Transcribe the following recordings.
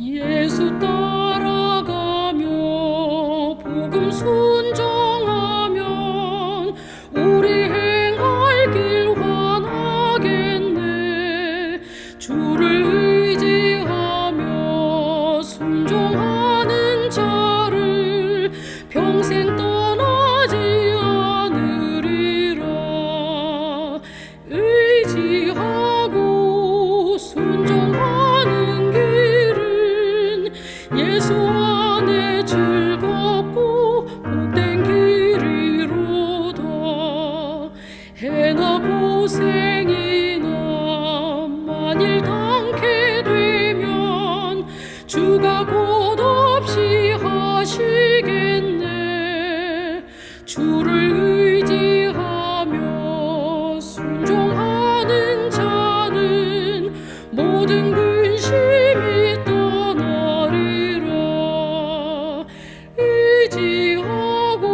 예수 따라가며 복음 순종하면 우리 행할 길 환하겠네. 주를 의지하며 순종하는 자를 평생 떠나지 않으리라. 의지하고 순종하는 길은 예수 안에 즐겁고 복된 길이로다. 해나 고생이나 만일 당케 되면 주가 곧 없이 하시겠네. 주를 의지하며 순종하는 자는 모든 근심이 떠나리라. 의지하고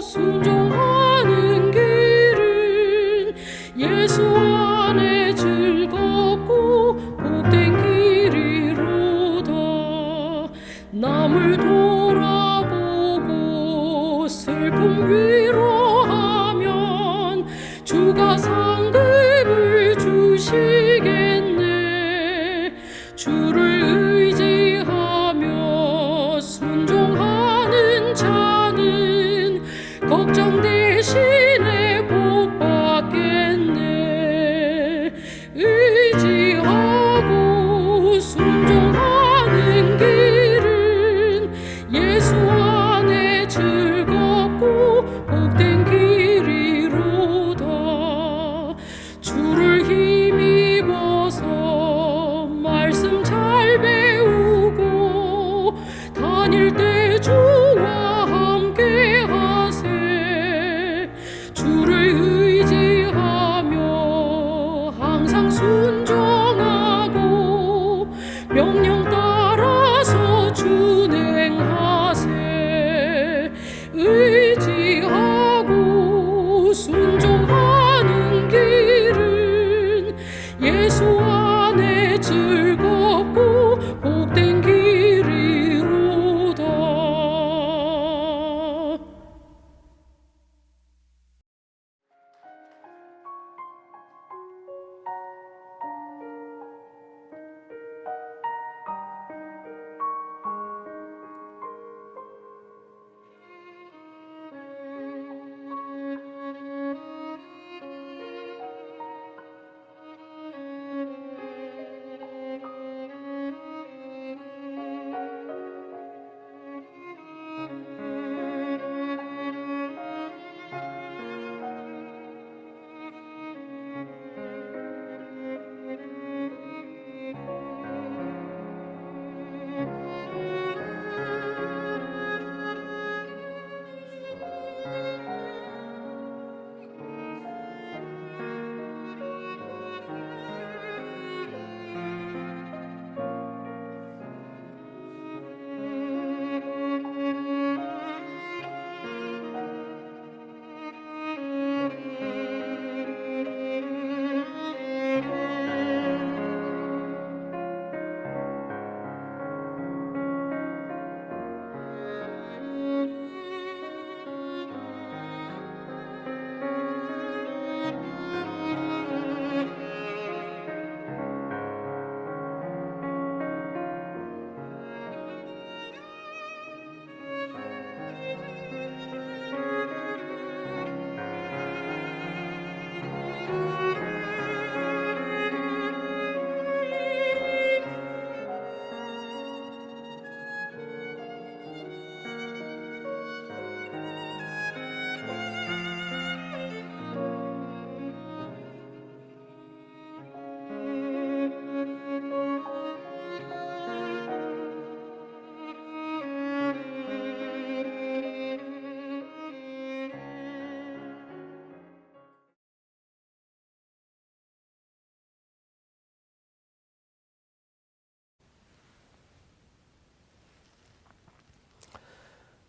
순종하는 길은 예수 안에 즐겁고 복된 길이로다. 남을 돌아보고 슬픔 위로하면 주가 상급을 주시겠네. 주를 의지하며 순종하는 자는 걱정 대신에 복 받겠네. 의지하고 순종하는 길은 예수 안에 즐겁고 복된 길이로다. 주를 힘입어서 말씀 잘 배우고 다닐 때 주와 함께 하세. 주를 의지하며 항상 순종하고 명령 따라서 준행하세. 의지하고 순종하는 길은 예수 안에 즐겁고 복된 길이로다.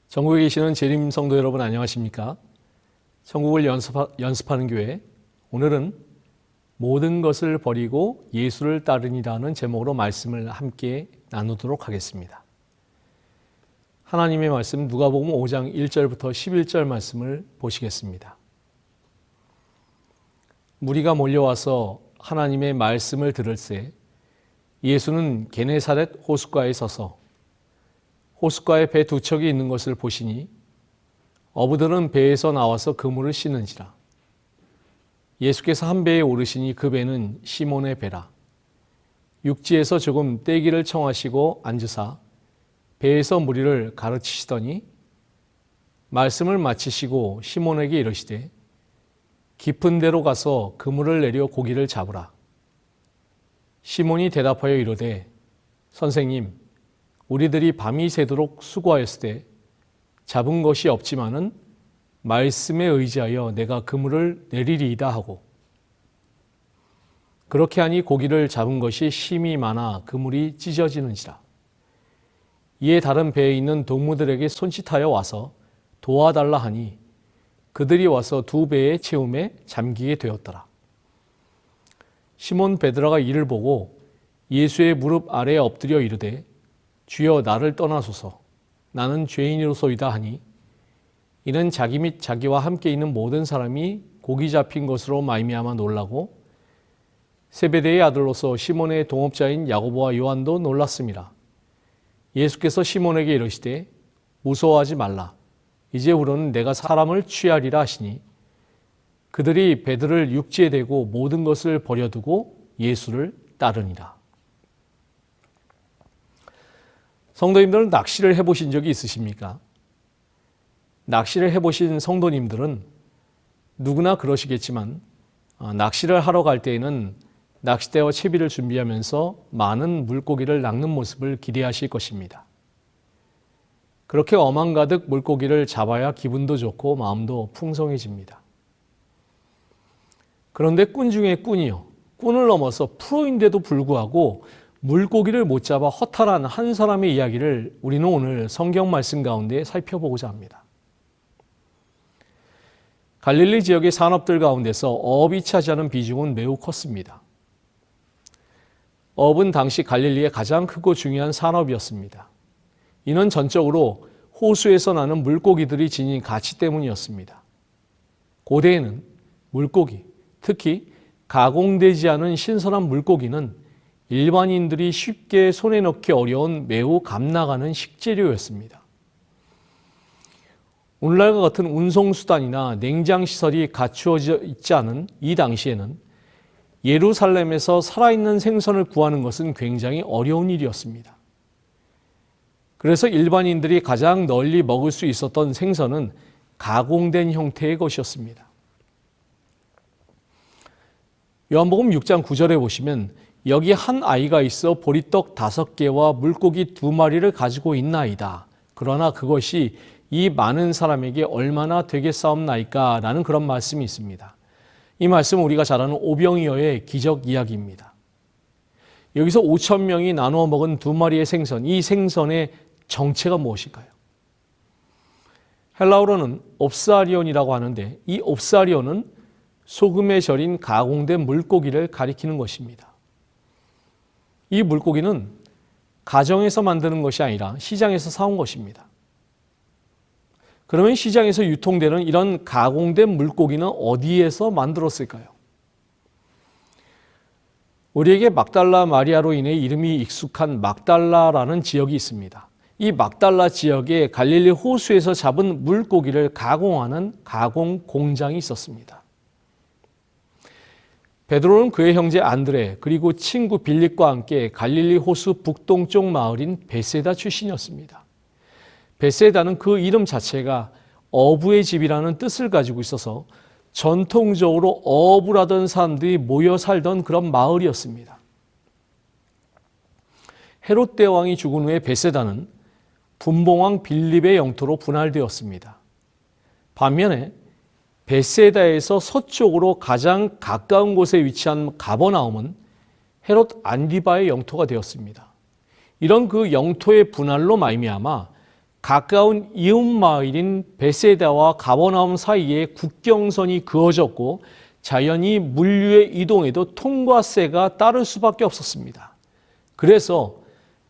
전국에 계시는 재림 성도 여러분 안녕하십니까? 천국을 연습하는 교회, 오늘은 모든 것을 버리고 예수를 따르니라는 제목으로 말씀을 함께 나누도록 하겠습니다. 하나님의 말씀 누가복음 5장 1절부터 11절 말씀을 보시겠습니다. 무리가 몰려와서 하나님의 말씀을 들을새 예수는 게네사렛 호숫가에 서서 호숫가에 배 두 척이 있는 것을 보시니 어부들은 배에서 나와서 그물을 씻는지라. 예수께서 한 배에 오르시니 그 배는 시몬의 배라. 육지에서 조금 떼기를 청하시고 앉으사 배에서 무리를 가르치시더니 말씀을 마치시고 시몬에게 이르시되 깊은 데로 가서 그물을 내려 고기를 잡으라. 시몬이 대답하여 이르되 선생님, 우리들이 밤이 새도록 수고하였을 때 잡은 것이 없지만은 말씀에 의지하여 내가 그물을 내리리이다 하고 그렇게 하니 고기를 잡은 것이 심이 많아 그물이 찢어지는지라. 이에 다른 배에 있는 동무들에게 손짓하여 와서 도와달라 하니 그들이 와서 두 배의 채움에 잠기게 되었더라. 시몬 베드로가 이를 보고 예수의 무릎 아래에 엎드려 이르되 주여 나를 떠나소서 나는 죄인이로소이다 하니 이는 자기 및 자기와 함께 있는 모든 사람이 고기 잡힌 것으로 말미암아 놀라고 세베대의 아들로서 시몬의 동업자인 야고보와 요한도 놀랐습니다. 예수께서 시몬에게 이르시되 무서워하지 말라. 이제후로는 내가 사람을 취하리라 하시니 그들이 배들을 육지에 대고 모든 것을 버려두고 예수를 따르니라. 성도님들은 낚시를 해보신 적이 있으십니까? 낚시를 해보신 성도님들은 누구나 그러시겠지만 낚시를 하러 갈 때에는 낚싯대와 채비를 준비하면서 많은 물고기를 낚는 모습을 기대하실 것입니다. 그렇게 어망 가득 물고기를 잡아야 기분도 좋고 마음도 풍성해집니다. 그런데 꾼 중에 꾼이요. 꾼을 넘어서 프로인데도 불구하고 물고기를 못 잡아 허탈한 한 사람의 이야기를 우리는 오늘 성경 말씀 가운데 살펴보고자 합니다. 갈릴리 지역의 산업들 가운데서 어업이 차지하는 비중은 매우 컸습니다. 어업은 당시 갈릴리의 가장 크고 중요한 산업이었습니다. 이는 전적으로 호수에서 나는 물고기들이 지닌 가치 때문이었습니다. 고대에는 물고기, 특히 가공되지 않은 신선한 물고기는 일반인들이 쉽게 손에 넣기 어려운 매우 값나가는 식재료였습니다. 오늘날과 같은 운송수단이나 냉장시설이 갖추어져 있지 않은 이 당시에는 예루살렘에서 살아있는 생선을 구하는 것은 굉장히 어려운 일이었습니다. 그래서 일반인들이 가장 널리 먹을 수 있었던 생선은 가공된 형태의 것이었습니다. 요한복음 6장 9절에 보시면 여기 한 아이가 있어 보리떡 5개와 물고기 2마리를 가지고 있나이다. 그러나 그것이 이 많은 사람에게 얼마나 되겠사옵나이까? 라는 그런 말씀이 있습니다. 이 말씀은 우리가 잘 아는 오병이어의 기적 이야기입니다. 여기서 5,000명이 나누어 먹은 2마리의 생선, 이 생선의 정체가 무엇일까요? 헬라어로는 옵사리온이라고 하는데 이 옵사리온은 소금에 절인 가공된 물고기를 가리키는 것입니다. 이 물고기는 가정에서 만드는 것이 아니라 시장에서 사온 것입니다. 그러면 시장에서 유통되는 이런 가공된 물고기는 어디에서 만들었을까요? 우리에게 막달라 마리아로 인해 이름이 익숙한 막달라라는 지역이 있습니다. 이 막달라 지역에 갈릴리 호수에서 잡은 물고기를 가공하는 가공 공장이 있었습니다. 베드로는 그의 형제 안드레 그리고 친구 빌립과 함께 갈릴리 호수 북동쪽 마을인 베세다 출신이었습니다. 베세다는 그 이름 자체가 어부의 집이라는 뜻을 가지고 있어서 전통적으로 어업을 하던 사람들이 모여 살던 그런 마을이었습니다. 헤롯 대왕이 죽은 후에 베세다는 분봉왕 빌립의 영토로 분할되었습니다. 반면에 베세다에서 서쪽으로 가장 가까운 곳에 위치한 가버나움은 헤롯 안디바의 영토가 되었습니다. 이런 그 영토의 분할로 말미암아 가까운 이웃 마을인 베세다와 가버나움 사이에 국경선이 그어졌고 자연히 물류의 이동에도 통과세가 따를 수밖에 없었습니다. 그래서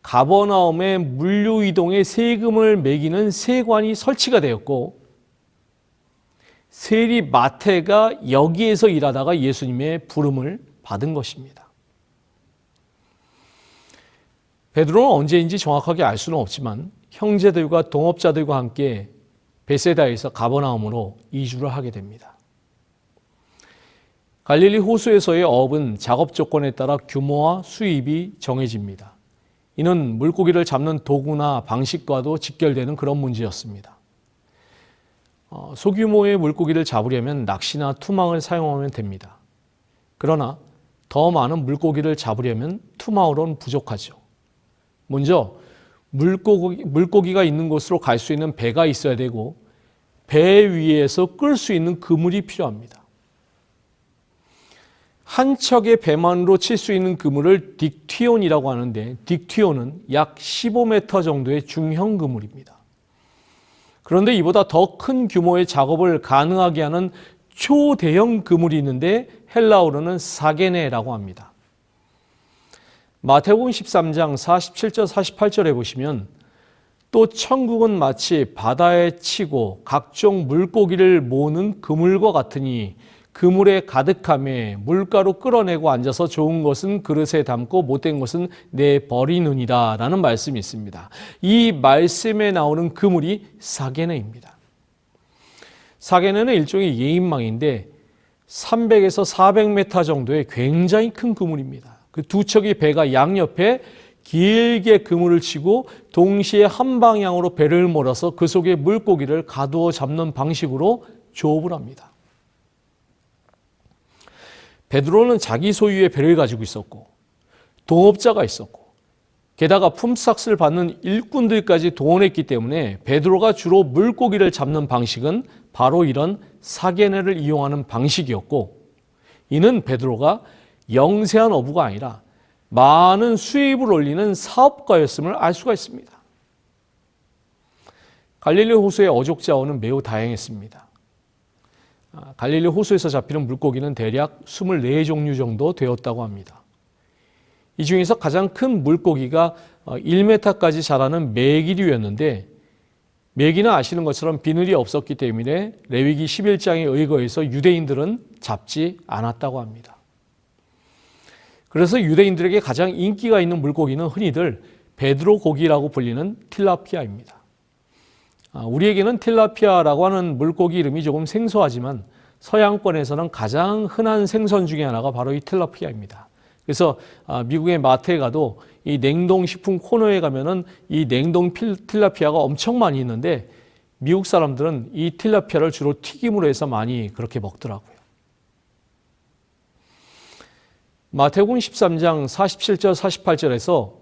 가버나움의 물류 이동에 세금을 매기는 세관이 설치가 되었고 세리 마태가 여기에서 일하다가 예수님의 부름을 받은 것입니다. 베드로는 언제인지 정확하게 알 수는 없지만 형제들과 동업자들과 함께 베세다에서 가버나움으로 이주를 하게 됩니다. 갈릴리 호수에서의 어업은 작업 조건에 따라 규모와 수입이 정해집니다. 이는 물고기를 잡는 도구나 방식과도 직결되는 그런 문제였습니다. 소규모의 물고기를 잡으려면 낚시나 투망을 사용하면 됩니다. 그러나 더 많은 물고기를 잡으려면 투망으로는 부족하죠. 먼저 물고기가 있는 곳으로 갈 수 있는 배가 있어야 되고 배 위에서 끌 수 있는 그물이 필요합니다. 한 척의 배만으로 칠 수 있는 그물을 딕튀온이라고 하는데 딕튀온은 약 15m 정도의 중형 그물입니다. 그런데 이보다 더 큰 규모의 작업을 가능하게 하는 초대형 그물이 있는데 헬라어로는 사게네라고 합니다. 마태복음 13장 47절 48절에 보시면 또 천국은 마치 바다에 치고 각종 물고기를 모으는 그물과 같으니 그물에 가득함에 물가로 끌어내고 앉아서 좋은 것은 그릇에 담고 못된 것은 내버리느니라 라는 말씀이 있습니다. 이 말씀에 나오는 그물이 사게네입니다. 사게네는 일종의 예인망인데 300에서 400m 정도의 굉장히 큰 그물입니다. 그 두 척의 배가 양옆에 길게 그물을 치고 동시에 한 방향으로 배를 몰아서 그 속에 물고기를 가두어 잡는 방식으로 조업을 합니다. 베드로는 자기 소유의 배를 가지고 있었고 동업자가 있었고 게다가 품삯을 받는 일꾼들까지 동원했기 때문에 베드로가 주로 물고기를 잡는 방식은 바로 이런 사게네를 이용하는 방식이었고 이는 베드로가 영세한 어부가 아니라 많은 수입을 올리는 사업가였음을 알 수가 있습니다. 갈릴리 호수의 어족 자원은 매우 다양했습니다. 갈릴리 호수에서 잡히는 물고기는 대략 24종류 정도 되었다고 합니다. 이 중에서 가장 큰 물고기가 1m까지 자라는 메기류였는데 메기는 아시는 것처럼 비늘이 없었기 때문에 레위기 11장에 의거해서 유대인들은 잡지 않았다고 합니다. 그래서 유대인들에게 가장 인기가 있는 물고기는 흔히들 베드로 고기라고 불리는 틸라피아입니다. 우리에게는 틸라피아라고 하는 물고기 이름이 조금 생소하지만 서양권에서는 가장 흔한 생선 중에 하나가 바로 이 틸라피아입니다. 그래서 미국의 마트에 가도 이 냉동식품 코너에 가면은 이 냉동 틸라피아가 엄청 많이 있는데 미국 사람들은 이 틸라피아를 주로 튀김으로 해서 많이 그렇게 먹더라고요. 마태복음 13장 47절 48절에서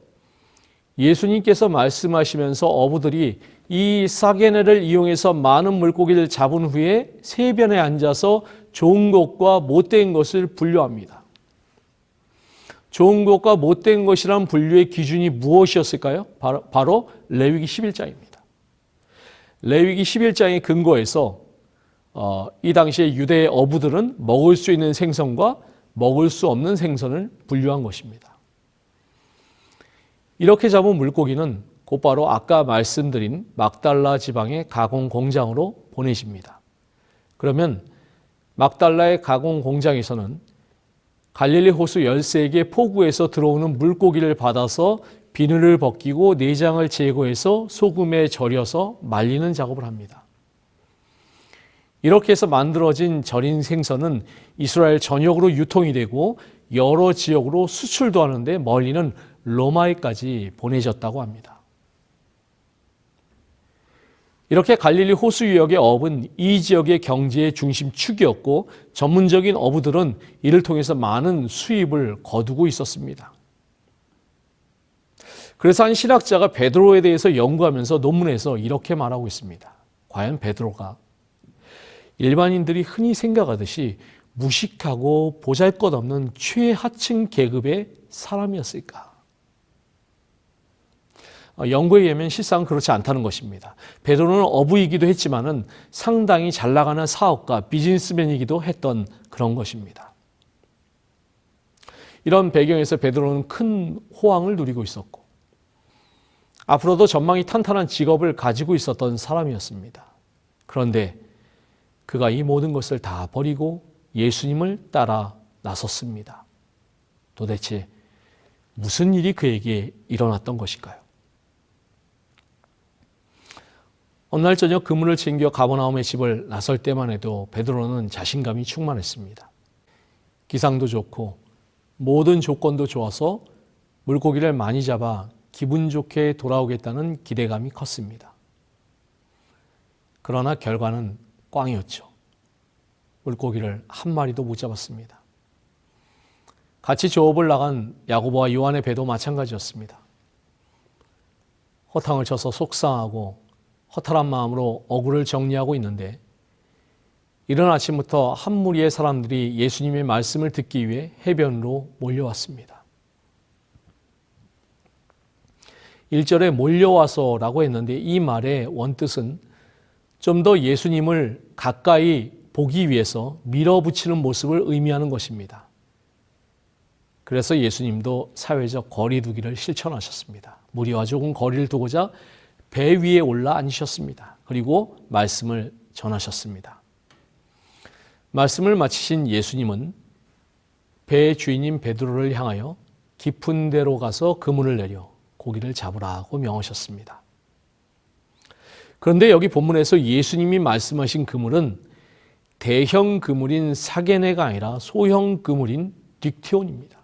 예수님께서 말씀하시면서 어부들이 이 사게네를 이용해서 많은 물고기를 잡은 후에 세변에 앉아서 좋은 것과 못된 것을 분류합니다. 좋은 것과 못된 것이란 분류의 기준이 무엇이었을까요? 바로 레위기 11장입니다. 레위기 11장의 근거에서 이 당시에 유대의 어부들은 먹을 수 있는 생선과 먹을 수 없는 생선을 분류한 것입니다. 이렇게 잡은 물고기는 곧바로 아까 말씀드린 막달라 지방의 가공 공장으로 보내집니다. 그러면 막달라의 가공 공장에서는 갈릴리 호수 13개 포구에서 들어오는 물고기를 받아서 비늘을 벗기고 내장을 제거해서 소금에 절여서 말리는 작업을 합니다. 이렇게 해서 만들어진 절인 생선은 이스라엘 전역으로 유통이 되고 여러 지역으로 수출도 하는데 멀리는 로마에까지 보내졌다고 합니다. 이렇게 갈릴리 호수 유역의 어업은 이 지역의 경제의 중심축이었고 전문적인 어부들은 이를 통해서 많은 수입을 거두고 있었습니다. 그래서 한 신학자가 베드로에 대해서 연구하면서 논문에서 이렇게 말하고 있습니다. 과연 베드로가 일반인들이 흔히 생각하듯이 무식하고 보잘것없는 최하층 계급의 사람이었을까? 연구에 의하면 실상은 그렇지 않다는 것입니다. 베드로는 어부이기도 했지만은 상당히 잘 나가는 사업가, 비즈니스맨이기도 했던 그런 것입니다. 이런 배경에서 베드로는 큰 호황을 누리고 있었고 앞으로도 전망이 탄탄한 직업을 가지고 있었던 사람이었습니다. 그런데 그가 이 모든 것을 다 버리고 예수님을 따라 나섰습니다. 도대체 무슨 일이 그에게 일어났던 것일까요? 어느 날 저녁 그물을 챙겨 가버나움의 집을 나설 때만 해도 베드로는 자신감이 충만했습니다. 기상도 좋고 모든 조건도 좋아서 물고기를 많이 잡아 기분 좋게 돌아오겠다는 기대감이 컸습니다. 그러나 결과는 꽝이었죠. 물고기를 한 마리도 못 잡았습니다. 같이 조업을 나간 야고보와 요한의 배도 마찬가지였습니다. 허탕을 쳐서 속상하고 허탈한 마음으로 어구를 정리하고 있는데 이른 아침부터 한 무리의 사람들이 예수님의 말씀을 듣기 위해 해변으로 몰려왔습니다. 1절에 몰려와서라고 했는데 이 말의 원뜻은 좀 더 예수님을 가까이 보기 위해서 밀어붙이는 모습을 의미하는 것입니다. 그래서 예수님도 사회적 거리 두기를 실천하셨습니다. 무리와 조금 거리를 두고자 배 위에 올라 앉으셨습니다. 그리고 말씀을 전하셨습니다. 말씀을 마치신 예수님은 배의 주인인 베드로를 향하여 깊은 데로 가서 그물을 내려 고기를 잡으라고 명하셨습니다. 그런데 여기 본문에서 예수님이 말씀하신 그물은 대형 그물인 사게네가 아니라 소형 그물인 딕티온입니다.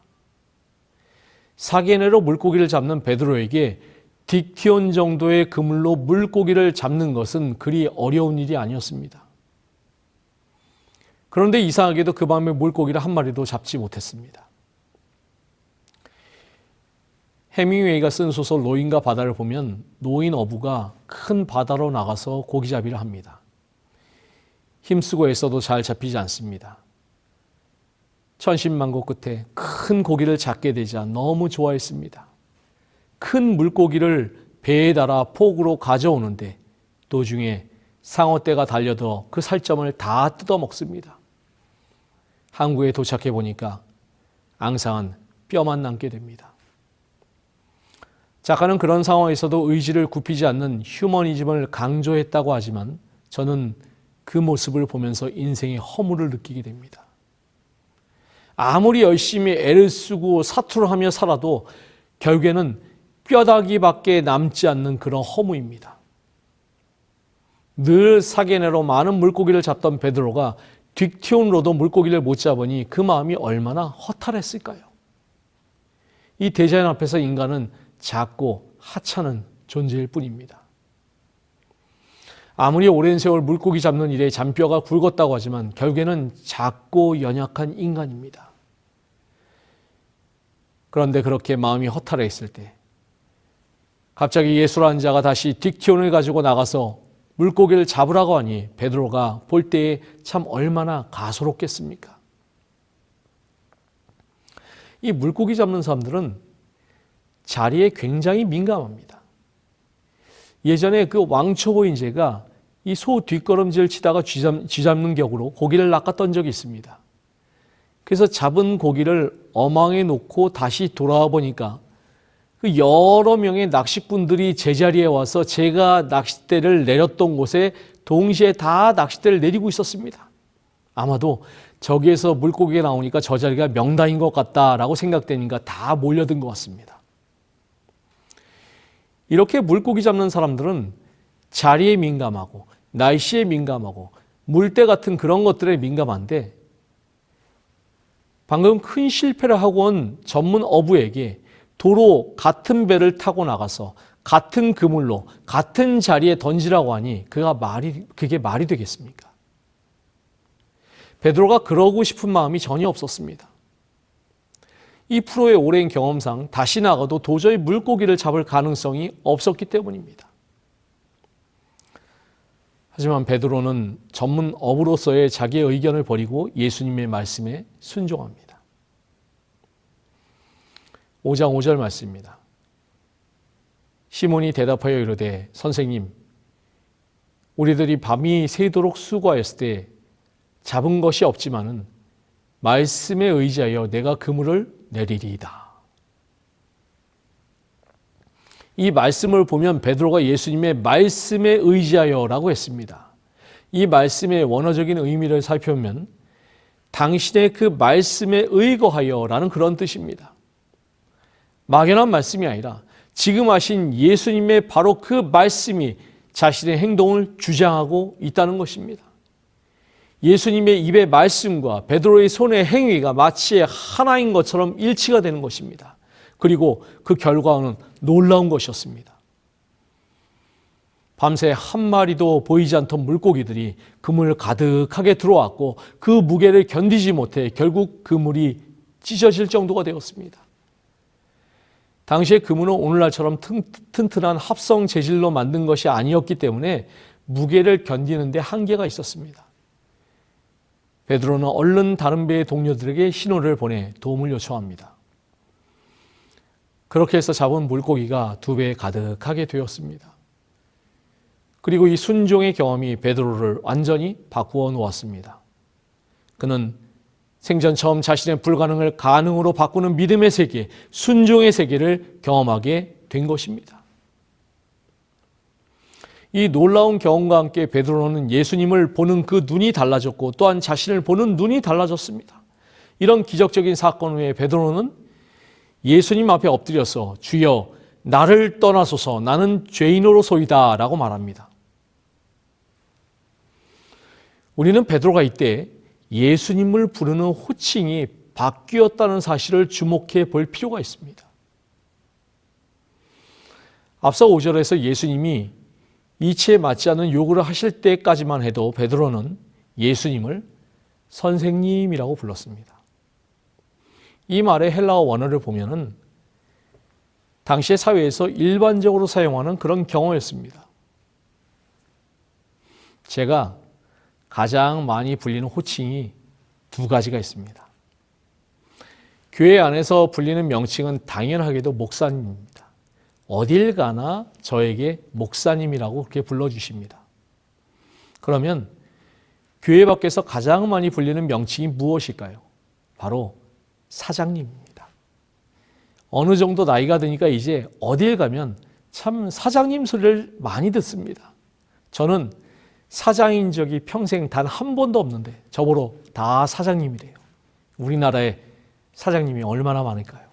사게네로 물고기를 잡는 베드로에게 딕티온 정도의 그물로 물고기를 잡는 것은 그리 어려운 일이 아니었습니다. 그런데 이상하게도 그 밤에 물고기를 한 마리도 잡지 못했습니다. 해밍웨이가 쓴 소설 노인과 바다를 보면 노인 어부가 큰 바다로 나가서 고기잡이를 합니다. 힘쓰고 애써도 잘 잡히지 않습니다. 천신만고 끝에 큰 고기를 잡게 되자 너무 좋아했습니다. 큰 물고기를 배에 달아 폭으로 가져오는데 도중에 상어떼가 달려들어 그 살점을 다 뜯어먹습니다. 항구에 도착해 보니까 앙상한 뼈만 남게 됩니다. 작가는 그런 상황에서도 의지를 굽히지 않는 휴머니즘을 강조했다고 하지만 저는 그 모습을 보면서 인생의 허물을 느끼게 됩니다. 아무리 열심히 애를 쓰고 사투를 하며 살아도 결국에는 뼈다귀밖에 남지 않는 그런 허무입니다. 늘 사게네로 많은 물고기를 잡던 베드로가 딕티온으로도 물고기를 못 잡으니 그 마음이 얼마나 허탈했을까요? 이 대자연 앞에서 인간은 작고 하찮은 존재일 뿐입니다. 아무리 오랜 세월 물고기 잡는 일에 잔뼈가 굵었다고 하지만 결국에는 작고 연약한 인간입니다. 그런데 그렇게 마음이 허탈해 있을 때 갑자기 예수라는 자가 다시 딕티온을 가지고 나가서 물고기를 잡으라고 하니 베드로가 볼 때에 참 얼마나 가소롭겠습니까? 이 물고기 잡는 사람들은 자리에 굉장히 민감합니다. 예전에 그 왕초보 인재가 이 소 뒷걸음질 치다가 쥐잡는 격으로 고기를 낚았던 적이 있습니다. 그래서 잡은 고기를 어망에 놓고 다시 돌아와 보니까 그 여러 명의 낚시꾼들이 제자리에 와서 제가 낚싯대를 내렸던 곳에 동시에 다 낚싯대를 내리고 있었습니다. 아마도 저기에서 물고기가 나오니까 저 자리가 명당인 것 같다라고 생각되니까 다 몰려든 것 같습니다. 이렇게 물고기 잡는 사람들은 자리에 민감하고 날씨에 민감하고 물때 같은 그런 것들에 민감한데 방금 큰 실패를 하고 온 전문 어부에게 도로 같은 배를 타고 나가서 같은 그물로 같은 자리에 던지라고 하니 그게 말이 되겠습니까? 베드로가 그러고 싶은 마음이 전혀 없었습니다. 이 프로의 오랜 경험상 다시 나가도 도저히 물고기를 잡을 가능성이 없었기 때문입니다. 하지만 베드로는 전문 어부로서의 자기의 의견을 버리고 예수님의 말씀에 순종합니다. 5장 5절 말씀입니다. 시몬이 대답하여 이르되 선생님, 우리들이 밤이 새도록 수고하였을 때 잡은 것이 없지만은 말씀에 의지하여 내가 그물을 내리리이다. 이 말씀을 보면 베드로가 예수님의 말씀에 의지하여라고 했습니다. 이 말씀의 원어적인 의미를 살펴보면 당신의 그 말씀에 의거하여라는 그런 뜻입니다. 막연한 말씀이 아니라 지금 하신 예수님의 바로 그 말씀이 자신의 행동을 주장하고 있다는 것입니다. 예수님의 입의 말씀과 베드로의 손의 행위가 마치 하나인 것처럼 일치가 되는 것입니다. 그리고 그 결과는 놀라운 것이었습니다. 밤새 한 마리도 보이지 않던 물고기들이 그물 가득하게 들어왔고 그 무게를 견디지 못해 결국 그물이 찢어질 정도가 되었습니다. 당시에 그물은 오늘날처럼 튼튼한 합성 재질로 만든 것이 아니었기 때문에 무게를 견디는 데 한계가 있었습니다. 베드로는 얼른 다른 배의 동료들에게 신호를 보내 도움을 요청합니다. 그렇게 해서 잡은 물고기가 두 배에 가득하게 되었습니다. 그리고 이 순종의 경험이 베드로를 완전히 바꾸어 놓았습니다. 그는 생전 처음 자신의 불가능을 가능으로 바꾸는 믿음의 세계, 순종의 세계를 경험하게 된 것입니다. 이 놀라운 경험과 함께 베드로는 예수님을 보는 그 눈이 달라졌고 또한 자신을 보는 눈이 달라졌습니다. 이런 기적적인 사건 후에 베드로는 예수님 앞에 엎드려서 주여 나를 떠나소서 나는 죄인으로소이다 라고 말합니다. 우리는 베드로가 이때 예수님을 부르는 호칭이 바뀌었다는 사실을 주목해 볼 필요가 있습니다. 앞서 5절에서 예수님이 이치에 맞지 않는 요구를 하실 때까지만 해도 베드로는 예수님을 선생님이라고 불렀습니다. 이 말의 헬라어 원어를 보면은 당시의 사회에서 일반적으로 사용하는 그런 경어였습니다. 제가 가장 많이 불리는 호칭이 두 가지가 있습니다. 교회 안에서 불리는 명칭은 당연하게도 목사님입니다. 어딜 가나 저에게 목사님이라고 그렇게 불러주십니다. 그러면 교회 밖에서 가장 많이 불리는 명칭이 무엇일까요? 바로 사장님입니다. 어느 정도 나이가 드니까 이제 어딜 가면 참 사장님 소리를 많이 듣습니다. 저는 사장인 적이 평생 단 한 번도 없는데 저보러 다 사장님이래요. 우리나라에 사장님이 얼마나 많을까요?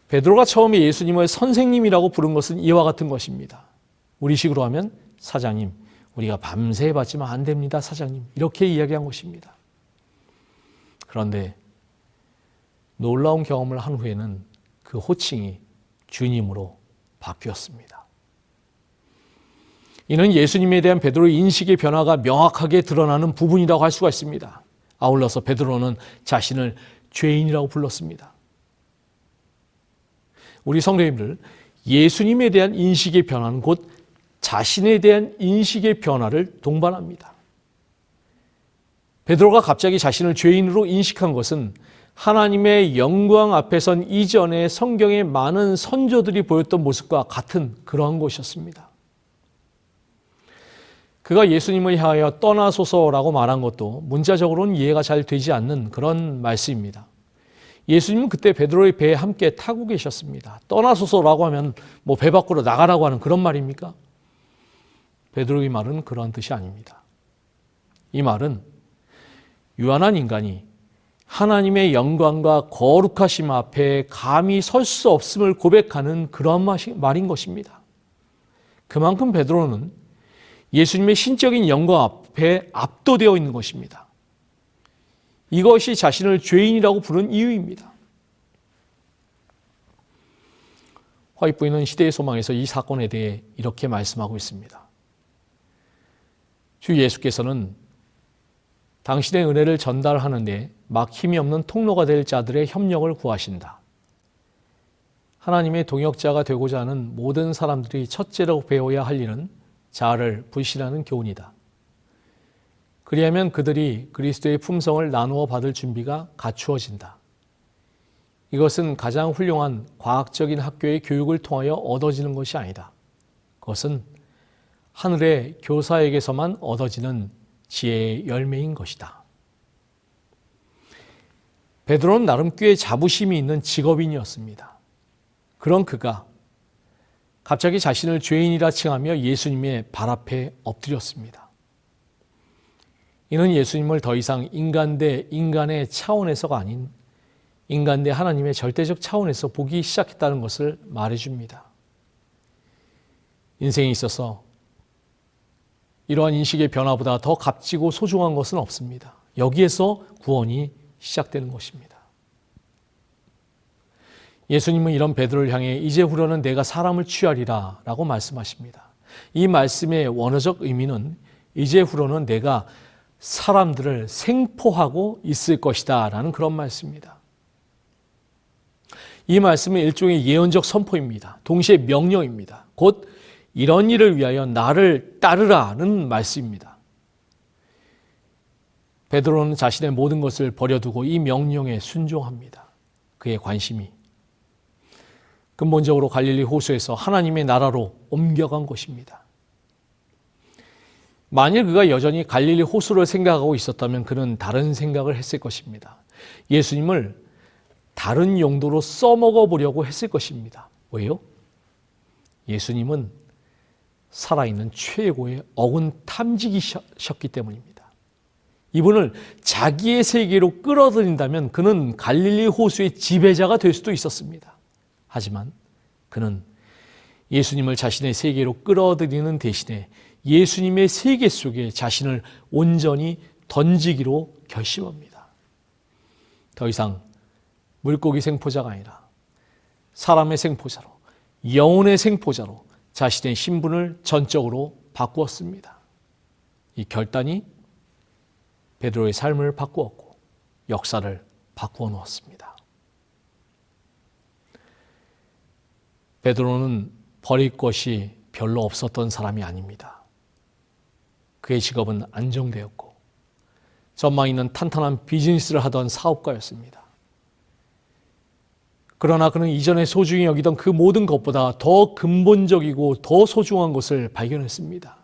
베드로가 처음에 예수님을 선생님이라고 부른 것은 이와 같은 것입니다. 우리식으로 하면 사장님, 우리가 밤새 해봤지만 안 됩니다, 사장님. 이렇게 이야기한 것입니다. 그런데 놀라운 경험을 한 후에는 그 호칭이 주님으로 바뀌었습니다. 이는 예수님에 대한 베드로의 인식의 변화가 명확하게 드러나는 부분이라고 할 수가 있습니다. 아울러서 베드로는 자신을 죄인이라고 불렀습니다. 우리 성도님들, 예수님에 대한 인식의 변화는 곧 자신에 대한 인식의 변화를 동반합니다. 베드로가 갑자기 자신을 죄인으로 인식한 것은 하나님의 영광 앞에 선 이전에 성경의 많은 선조들이 보였던 모습과 같은 그러한 것이었습니다. 그가 예수님을 향하여 떠나소서라고 말한 것도 문자적으로는 이해가 잘 되지 않는 그런 말씀입니다. 예수님은 그때 베드로의 배에 함께 타고 계셨습니다. 떠나소서라고 하면 뭐 배 밖으로 나가라고 하는 그런 말입니까? 베드로의 말은 그런 뜻이 아닙니다. 이 말은 유한한 인간이 하나님의 영광과 거룩하심 앞에 감히 설 수 없음을 고백하는 그런 말인 것입니다. 그만큼 베드로는 예수님의 신적인 영광 앞에 압도되어 있는 것입니다. 이것이 자신을 죄인이라고 부른 이유입니다. 화이트부인은 시대의 소망에서 이 사건에 대해 이렇게 말씀하고 있습니다. 주 예수께서는 당신의 은혜를 전달하는데 막 힘이 없는 통로가 될 자들의 협력을 구하신다. 하나님의 동역자가 되고자 하는 모든 사람들이 첫째로 배워야 할 일은 자아를 불신하는 교훈이다. 그리하면 그들이 그리스도의 품성을 나누어 받을 준비가 갖추어진다. 이것은 가장 훌륭한 과학적인 학교의 교육을 통하여 얻어지는 것이 아니다. 그것은 하늘의 교사에게서만 얻어지는 지혜의 열매인 것이다. 베드로는 나름 꽤 자부심이 있는 직업인이었습니다. 그런 그가 갑자기 자신을 죄인이라 칭하며 예수님의 발 앞에 엎드렸습니다. 이는 예수님을 더 이상 인간 대 인간의 차원에서가 아닌 인간 대 하나님의 절대적 차원에서 보기 시작했다는 것을 말해줍니다. 인생에 있어서 이러한 인식의 변화보다 더 값지고 소중한 것은 없습니다. 여기에서 구원이 시작되는 것입니다. 예수님은 이런 베드로를 향해 이제후로는 내가 사람을 취하리라 라고 말씀하십니다. 이 말씀의 원어적 의미는 이제후로는 내가 사람들을 생포하고 있을 것이다 라는 그런 말씀입니다. 이 말씀은 일종의 예언적 선포입니다. 동시에 명령입니다. 곧 이런 일을 위하여 나를 따르라는 말씀입니다. 베드로는 자신의 모든 것을 버려두고 이 명령에 순종합니다. 그의 관심이 근본적으로 갈릴리 호수에서 하나님의 나라로 옮겨간 것입니다. 만일 그가 여전히 갈릴리 호수를 생각하고 있었다면 그는 다른 생각을 했을 것입니다. 예수님을 다른 용도로 써먹어 보려고 했을 것입니다. 왜요? 예수님은 살아있는 최고의 어군 탐지기셨기 때문입니다. 이분을 자기의 세계로 끌어들인다면 그는 갈릴리 호수의 지배자가 될 수도 있었습니다. 하지만 그는 예수님을 자신의 세계로 끌어들이는 대신에 예수님의 세계 속에 자신을 온전히 던지기로 결심합니다. 더 이상 물고기 생포자가 아니라 사람의 생포자로, 영혼의 생포자로 자신의 신분을 전적으로 바꾸었습니다. 이 결단이 베드로의 삶을 바꾸었고 역사를 바꾸어 놓았습니다. 베드로는 버릴 것이 별로 없었던 사람이 아닙니다. 그의 직업은 안정되었고 전망 있는 탄탄한 비즈니스를 하던 사업가였습니다. 그러나 그는 이전에 소중히 여기던 그 모든 것보다 더 근본적이고 더 소중한 것을 발견했습니다.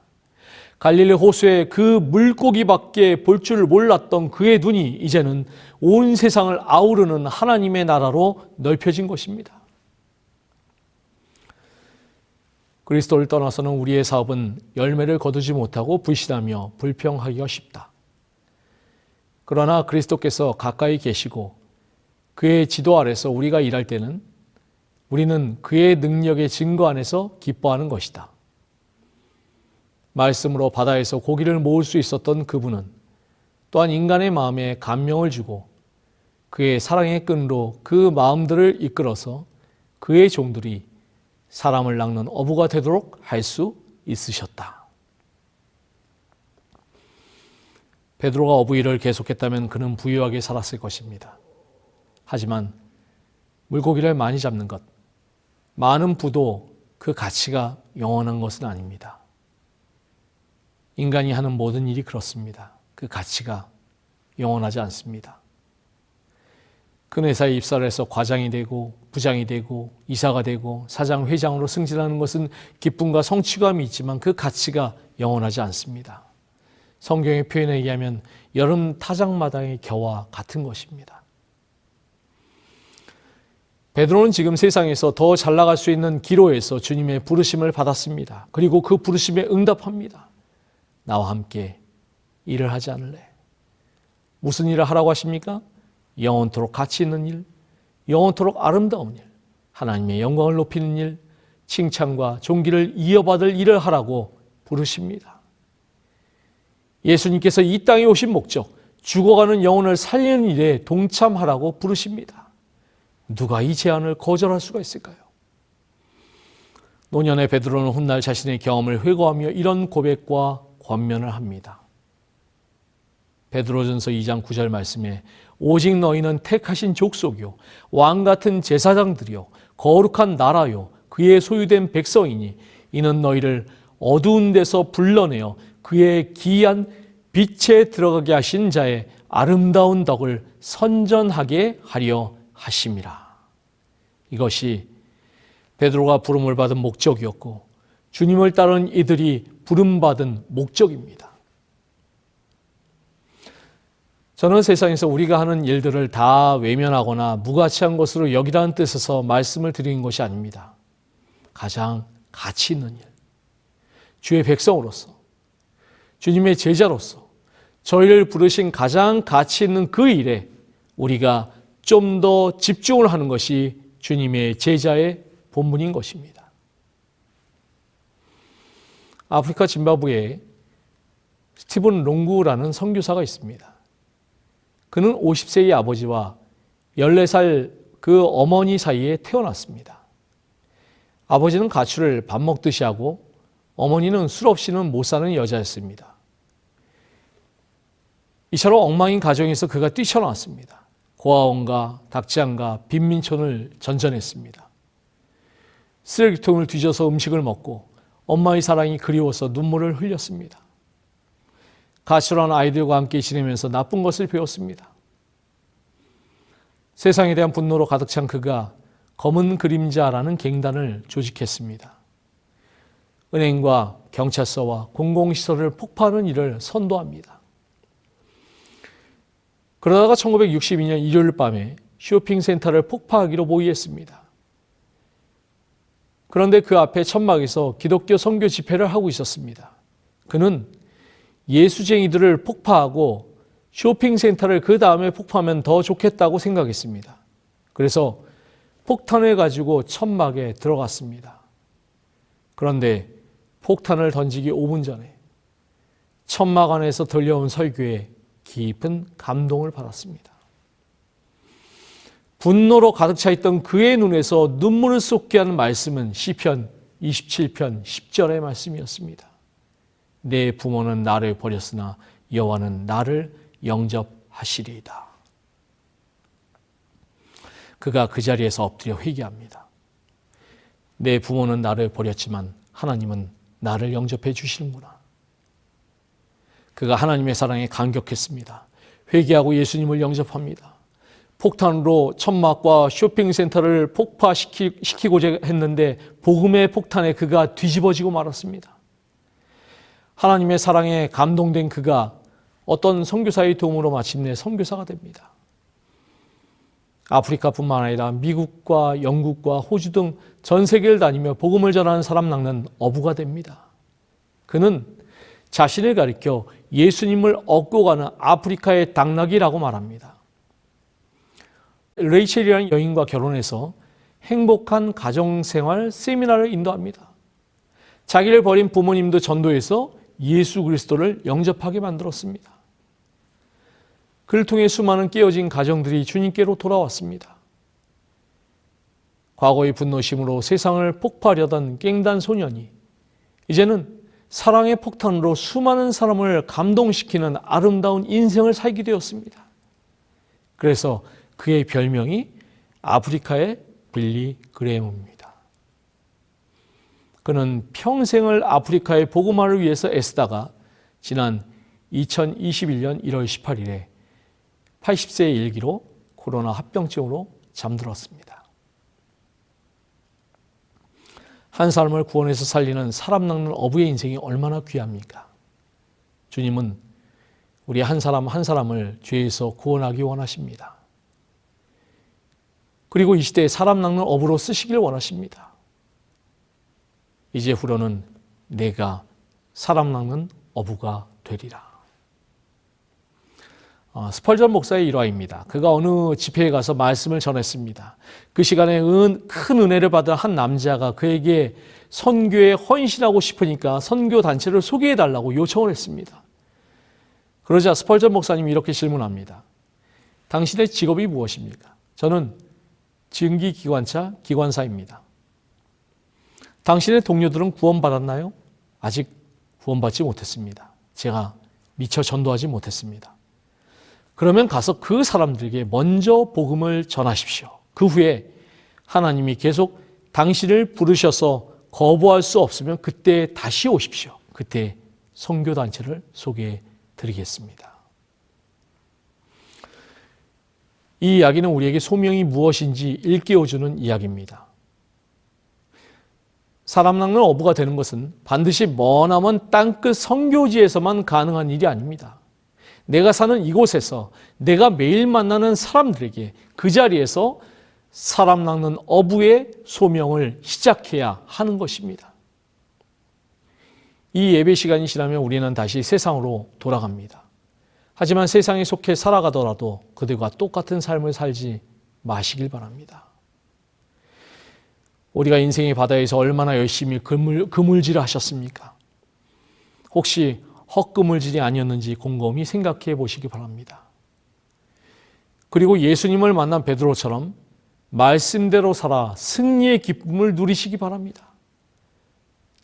갈릴리 호수의 그 물고기밖에 볼 줄 몰랐던 그의 눈이 이제는 온 세상을 아우르는 하나님의 나라로 넓혀진 것입니다. 그리스도를 떠나서는 우리의 사업은 열매를 거두지 못하고 불신하며 불평하기가 쉽다. 그러나 그리스도께서 가까이 계시고 그의 지도 아래서 우리가 일할 때는 우리는 그의 능력의 증거 안에서 기뻐하는 것이다. 말씀으로 바다에서 고기를 모을 수 있었던 그분은 또한 인간의 마음에 감명을 주고 그의 사랑의 끈으로 그 마음들을 이끌어서 그의 종들이 사람을 낚는 어부가 되도록 할 수 있으셨다. 베드로가 어부 일을 계속했다면 그는 부유하게 살았을 것입니다. 하지만 물고기를 많이 잡는 것, 많은 부도 그 가치가 영원한 것은 아닙니다. 인간이 하는 모든 일이 그렇습니다. 그 가치가 영원하지 않습니다. 큰 회사에 입사를 해서 과장이 되고 부장이 되고 이사가 되고 사장, 회장으로 승진하는 것은 기쁨과 성취감이 있지만 그 가치가 영원하지 않습니다. 성경의 표현에 의하면 여름 타작마당의 겨와 같은 것입니다. 베드로는 지금 세상에서 더 잘 나갈 수 있는 기로에서 주님의 부르심을 받았습니다. 그리고 그 부르심에 응답합니다. 나와 함께 일을 하지 않을래? 무슨 일을 하라고 하십니까? 영원토록 가치 있는 일, 영원토록 아름다운 일, 하나님의 영광을 높이는 일, 칭찬과 존귀를 이어받을 일을 하라고 부르십니다. 예수님께서 이 땅에 오신 목적, 죽어가는 영혼을 살리는 일에 동참하라고 부르십니다. 누가 이 제안을 거절할 수가 있을까요? 노년의 베드로는 훗날 자신의 경험을 회고하며 이런 고백과 권면을 합니다. 베드로전서 2장 9절 말씀에 오직 너희는 택하신 족속이요 왕같은 제사장들이요 거룩한 나라요 그의 소유된 백성이니 이는 너희를 어두운 데서 불러내어 그의 기이한 빛에 들어가게 하신 자의 아름다운 덕을 선전하게 하려 하심이라. 이것이 베드로가 부름을 받은 목적이었고 주님을 따르는 이들이 부름받은 목적입니다. 저는 세상에서 우리가 하는 일들을 다 외면하거나 무가치한 것으로 여기라는 뜻에서 말씀을 드리는 것이 아닙니다. 가장 가치 있는 일, 주의 백성으로서, 주님의 제자로서 저희를 부르신 가장 가치 있는 그 일에 우리가 좀 더 집중을 하는 것이 주님의 제자의 본분인 것입니다. 아프리카 짐바브웨에 스티븐 롱구라는 선교사가 있습니다. 그는 50세의 아버지와 14살 그 어머니 사이에 태어났습니다. 아버지는 가출을 밥 먹듯이 하고 어머니는 술 없이는 못 사는 여자였습니다. 이처럼 엉망인 가정에서 그가 뛰쳐나왔습니다. 고아원과 닭장과 빈민촌을 전전했습니다. 쓰레기통을 뒤져서 음식을 먹고 엄마의 사랑이 그리워서 눈물을 흘렸습니다. 가출한 아이들과 함께 지내면서 나쁜 것을 배웠습니다. 세상에 대한 분노로 가득 찬 그가 검은 그림자라는 갱단을 조직했습니다. 은행과 경찰서와 공공시설을 폭파하는 일을 선도합니다. 그러다가 1962년 일요일 밤에 쇼핑센터를 폭파하기로 모의했습니다. 그런데 그 앞에 천막에서 기독교 선교 집회를 하고 있었습니다. 그는 예수쟁이들을 폭파하고 쇼핑센터를 그 다음에 폭파하면 더 좋겠다고 생각했습니다. 그래서 폭탄을 가지고 천막에 들어갔습니다. 그런데 폭탄을 던지기 5분 전에 천막 안에서 들려온 설교에 깊은 감동을 받았습니다. 분노로 가득 차 있던 그의 눈에서 눈물을 쏟게 하는 말씀은 시편 27편 10절의 말씀이었습니다. 내 부모는 나를 버렸으나 여호와는 나를 영접하시리이다. 그가 그 자리에서 엎드려 회개합니다. 내 부모는 나를 버렸지만 하나님은 나를 영접해 주시는구나. 그가 하나님의 사랑에 감격했습니다. 회개하고 예수님을 영접합니다. 폭탄으로 천막과 쇼핑센터를 폭파시키고자 했는데 복음의 폭탄에 그가 뒤집어지고 말았습니다. 하나님의 사랑에 감동된 그가 어떤 선교사의 도움으로 마침내 선교사가 됩니다. 아프리카뿐만 아니라 미국과 영국과 호주 등 전 세계를 다니며 복음을 전하는 사람 낚는 어부가 됩니다. 그는 자신을 가리켜 예수님을 얻고 가는 아프리카의 당나귀라고 말합니다. 레이첼이라는 여인과 결혼해서 행복한 가정생활 세미나를 인도합니다. 자기를 버린 부모님도 전도해서 예수 그리스도를 영접하게 만들었습니다. 그를 통해 수많은 깨어진 가정들이 주님께로 돌아왔습니다. 과거의 분노심으로 세상을 폭파하려던 깽단 소년이 이제는 사랑의 폭탄으로 수많은 사람을 감동시키는 아름다운 인생을 살게 되었습니다. 그래서 그의 별명이 아프리카의 빌리 그레엄입니다. 그는 평생을 아프리카의 복음화를 위해서 애쓰다가 지난 2021년 1월 18일에 80세의 일기로 코로나 합병증으로 잠들었습니다. 한 사람을 구원해서 살리는 사람 낚는 어부의 인생이 얼마나 귀합니까? 주님은 우리 한 사람 한 사람을 죄에서 구원하기 원하십니다. 그리고 이 시대에 사람 낚는 어부로 쓰시길 원하십니다. 이제후로는 내가 사람 낚는 어부가 되리라. 스펄전 목사의 일화입니다. 그가 어느 집회에 가서 말씀을 전했습니다. 그 시간에 큰 은혜를 받은 한 남자가 그에게 선교에 헌신하고 싶으니까 선교 단체를 소개해달라고 요청을 했습니다. 그러자 스펄전 목사님이 이렇게 질문합니다. 당신의 직업이 무엇입니까? 저는 증기기관차 기관사입니다. 당신의 동료들은 구원받았나요? 아직 구원받지 못했습니다. 제가 미처 전도하지 못했습니다. 그러면 가서 그 사람들에게 먼저 복음을 전하십시오. 그 후에 하나님이 계속 당신을 부르셔서 거부할 수 없으면 그때 다시 오십시오. 그때 선교단체를 소개해 드리겠습니다. 이 이야기는 우리에게 소명이 무엇인지 일깨워주는 이야기입니다. 사람 낚는 어부가 되는 것은 반드시 머나먼 땅끝 선교지에서만 가능한 일이 아닙니다. 내가 사는 이곳에서 내가 매일 만나는 사람들에게 그 자리에서 사람 낚는 어부의 소명을 시작해야 하는 것입니다. 이 예배 시간이 지나면 우리는 다시 세상으로 돌아갑니다. 하지만 세상에 속해 살아가더라도 그들과 똑같은 삶을 살지 마시길 바랍니다. 우리가 인생의 바다에서 얼마나 열심히 그물질을 하셨습니까? 혹시 헛그물질이 아니었는지 곰곰이 생각해 보시기 바랍니다. 그리고 예수님을 만난 베드로처럼 말씀대로 살아 승리의 기쁨을 누리시기 바랍니다.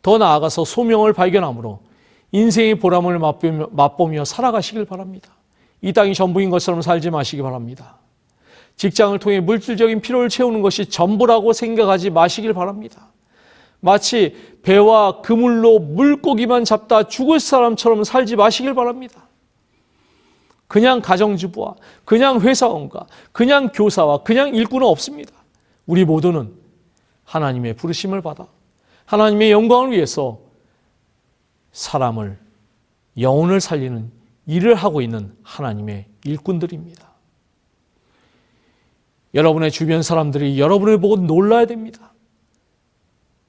더 나아가서 소명을 발견함으로 인생의 보람을 맛보며 살아가시길 바랍니다. 이 땅이 전부인 것처럼 살지 마시기 바랍니다. 직장을 통해 물질적인 필요를 채우는 것이 전부라고 생각하지 마시길 바랍니다. 마치 배와 그물로 물고기만 잡다 죽을 사람처럼 살지 마시길 바랍니다. 그냥 가정주부와 그냥 회사원과 그냥 교사와 그냥 일꾼은 없습니다. 우리 모두는 하나님의 부르심을 받아 하나님의 영광을 위해서 사람을, 영혼을 살리는 일을 하고 있는 하나님의 일꾼들입니다. 여러분의 주변 사람들이 여러분을 보고 놀라야 됩니다.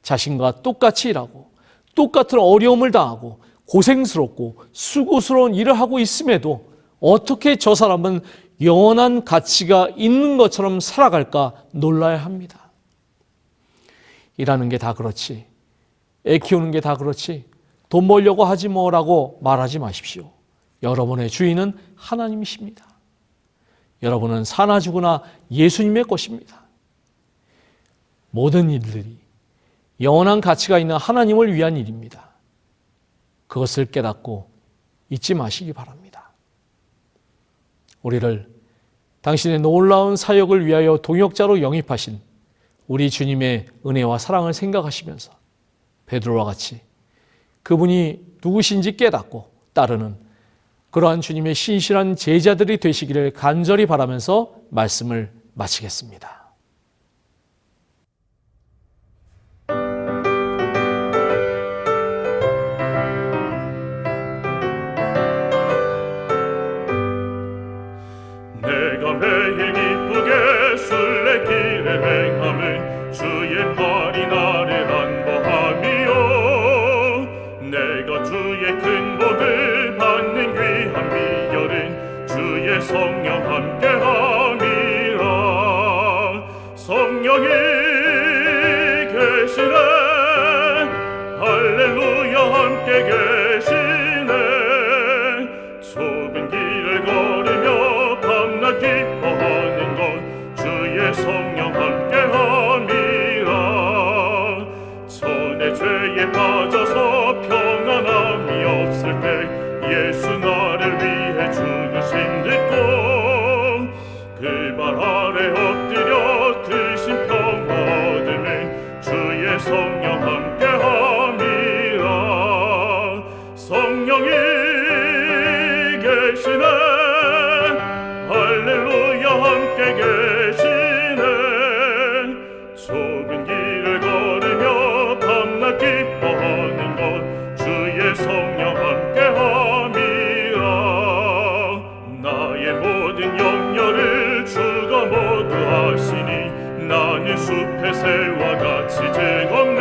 자신과 똑같이 일하고 똑같은 어려움을 당하고 고생스럽고 수고스러운 일을 하고 있음에도 어떻게 저 사람은 영원한 가치가 있는 것처럼 살아갈까 놀라야 합니다. 일하는 게 다 그렇지, 애 키우는 게 다 그렇지, 돈 벌려고 하지 뭐라고 말하지 마십시오. 여러분의 주인은 하나님이십니다. 여러분은 사나 죽으나 예수님의 것입니다. 모든 일들이 영원한 가치가 있는 하나님을 위한 일입니다. 그것을 깨닫고 잊지 마시기 바랍니다. 우리를 당신의 놀라운 사역을 위하여 동역자로 영입하신 우리 주님의 은혜와 사랑을 생각하시면서 베드로와 같이 그분이 누구신지 깨닫고 따르는 그러한 주님의 신실한 제자들이 되시기를 간절히 바라면서 말씀을 마치겠습니다. 내가 매일 기쁘게 순례길에 행함은 주의 팔이 나를 안보함이요 내가 주의 큰 복을 받는 귀한 비결은 주의 성령 함께함이라 성령이 계시네 할렐루야 함께 계시네 좁은 길을 걸으며 밤낮 기뻐하는 것 주의 성령 함께함이라 전에 죄에 빠져서 평안함이 없을 때 예수 나를 위해 죽으신 듣고 그 발 아래 엎드려 그 심평 얻음은 주의 성령 함께함이라 성령이 계시네 할렐루야 함께 계시네 좁은 길을 걸으며 밤낮 기뻐하는 것 주의 성령 함께함이라 나의 모든 염려를 주가 모두 아시니 나는 숲의 새와 같이 즐겁네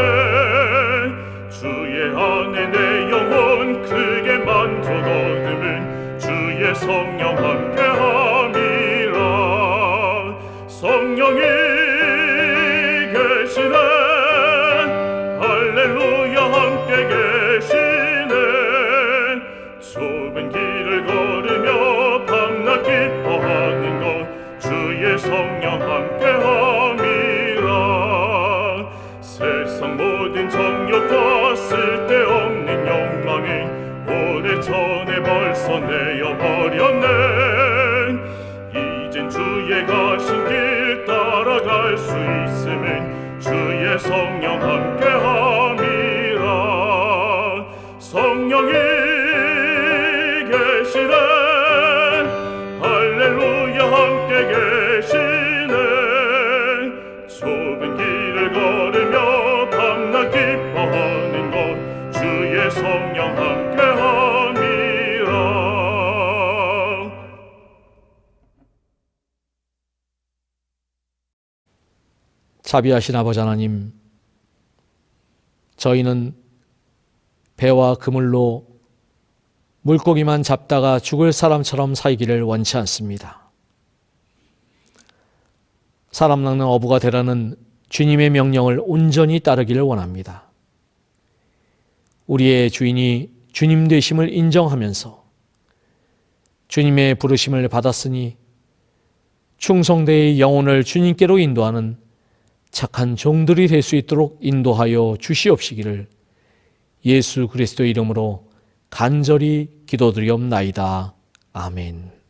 주의 안에 내 영혼 크게 만족 얻음은 주의 성령 함께함이라 성령이 계시네 할렐루야 함께 계시네 좁은 길을 걸으며 밤낮 기뻐하는 것 주의 성령 함께함이라 세상 모든 정욕과 쓸데없는 욕망은 오래전에 벌써 내어버렸네 이젠 주의 가신 길 따라갈 수 있음은 주의 성령 함께함이라 성령이 계시네 할렐루야 함께 계시네 좁은 길을 걸으며 밤낮 기뻐하는 것 주의 성령 함께함이라 자비하신 아버지 하나님, 저희는 배와 그물로 물고기만 잡다가 죽을 사람처럼 살기를 원치 않습니다. 사람 낚는 어부가 되라는 주님의 명령을 온전히 따르기를 원합니다. 우리의 주인이 주님 되심을 인정하면서 주님의 부르심을 받았으니 충성되이 영혼을 주님께로 인도하는 착한 종들이 될 수 있도록 인도하여 주시옵시기를 예수 그리스도의 이름으로 간절히 기도드리옵나이다. 아멘.